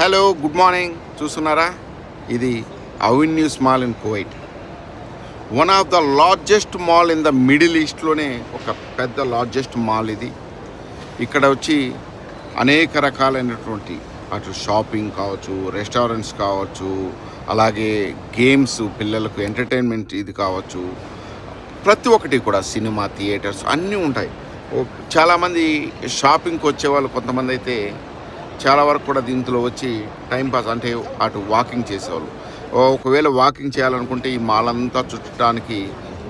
Hello, good morning. చూస్తున్నారా, ఇది Avenues mall in Kuwait. One of the largest mall in the Middle ఈస్ట్లోనే ఒక పెద్ద లార్జెస్ట్ మాల్ ఇది. ఇక్కడ వచ్చి అనేక రకాలైనటువంటి అటు షాపింగ్ కావచ్చు, రెస్టారెంట్స్ కావచ్చు, అలాగే గేమ్స్, పిల్లలకు ఎంటర్టైన్మెంట్ ఇది కావచ్చు, ప్రతి ఒక్కటి కూడా సినిమా థియేటర్స్ అన్నీ ఉంటాయి. చాలామంది షాపింగ్కి వచ్చేవాళ్ళు కొంతమంది అయితే చాలా వరకు కూడా దీంట్లో వచ్చి టైంపాస్ అంటే అటు వాకింగ్ చేసేవాళ్ళు. ఒకవేళ వాకింగ్ చేయాలనుకుంటే ఈ మాల్ అంతా చుట్టడానికి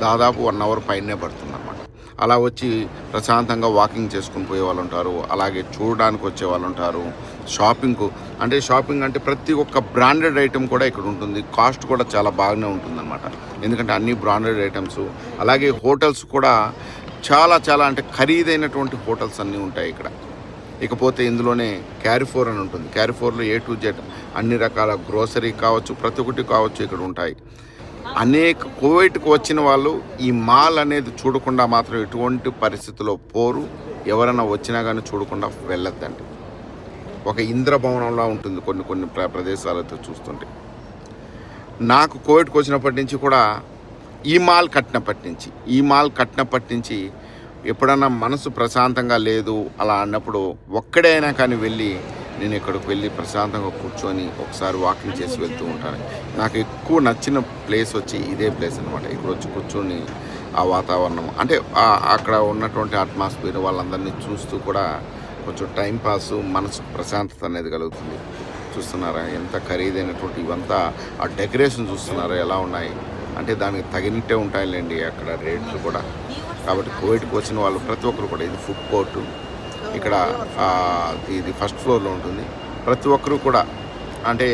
దాదాపు 1 అవర్ పైనే పడుతుంది అన్నమాట. అలా వచ్చి ప్రశాంతంగా వాకింగ్ చేసుకుని పోయే వాళ్ళు ఉంటారు, అలాగే చూడడానికి వచ్చే వాళ్ళు ఉంటారు. షాపింగ్ అంటే ప్రతి ఒక్క బ్రాండెడ్ ఐటెం కూడా ఇక్కడ ఉంటుంది. కాస్ట్ కూడా చాలా బాగానే ఉంటుందన్నమాట. ఎందుకంటే అన్ని బ్రాండెడ్ ఐటమ్స్, అలాగే హోటల్స్ కూడా చాలా చాలా అంటే ఖరీదైనటువంటి హోటల్స్ అన్నీ ఉంటాయి ఇక్కడ. ఇకపోతే ఇందులోనే క్యారిఫోర్ అని ఉంటుంది. క్యారిఫోర్లో A to Z అన్ని రకాల గ్రోసరీ కావచ్చు, ప్రతి ఒక్కటి కావచ్చు ఇక్కడ ఉంటాయి. కువైట్కి వచ్చిన వాళ్ళు ఈ మాల్ అనేది చూడకుండా మాత్రం ఎటువంటి పరిస్థితుల్లో పోరు. ఎవరైనా వచ్చినా కానీ చూడకుండా వెళ్ళొద్దండి. ఒక ఇంద్రభవనంలా ఉంటుంది కొన్ని ప్రదేశాలతో చూస్తుంటే. నాకు కువైట్కి వచ్చినప్పటి నుంచి కూడా ఈ మాల్ కట్టినప్పటి నుంచి ఎప్పుడన్నా మనసు ప్రశాంతంగా లేదు అలా అన్నప్పుడు ఒక్కడైనా కానీ నేను ఇక్కడికి వెళ్ళి ప్రశాంతంగా కూర్చొని ఒకసారి వాకింగ్ చేసి వెళ్తూ ఉంటాను. నాకు ఎక్కువ నచ్చిన ప్లేస్ వచ్చి ఇదే ప్లేస్ అనమాట. ఇక్కడ వచ్చి కూర్చొని ఆ వాతావరణం అంటే అక్కడ ఉన్నటువంటి అట్మాస్ఫియర్ వాళ్ళందరినీ చూస్తూ కూడా కొంచెం టైంపాస్, మనసు ప్రశాంతత అనేది కలుగుతుంది. చూస్తున్నారా ఎంత ఖరీదైనటువంటి ఇవంతా, ఆ డెకరేషన్ చూస్తున్నారా ఎలా ఉన్నాయి అంటే దానికి తగినట్టే ఉంటాయిలేండి అక్కడ రేట్లు కూడా. కాబట్టి కువైట్కి వచ్చిన వాళ్ళు ప్రతి ఒక్కరు కూడా, ఇది ఫుడ్ కోర్టు, ఇక్కడ ఇది ఫస్ట్ ఫ్లోర్లో ఉంటుంది. ప్రతి ఒక్కరు కూడా అంటే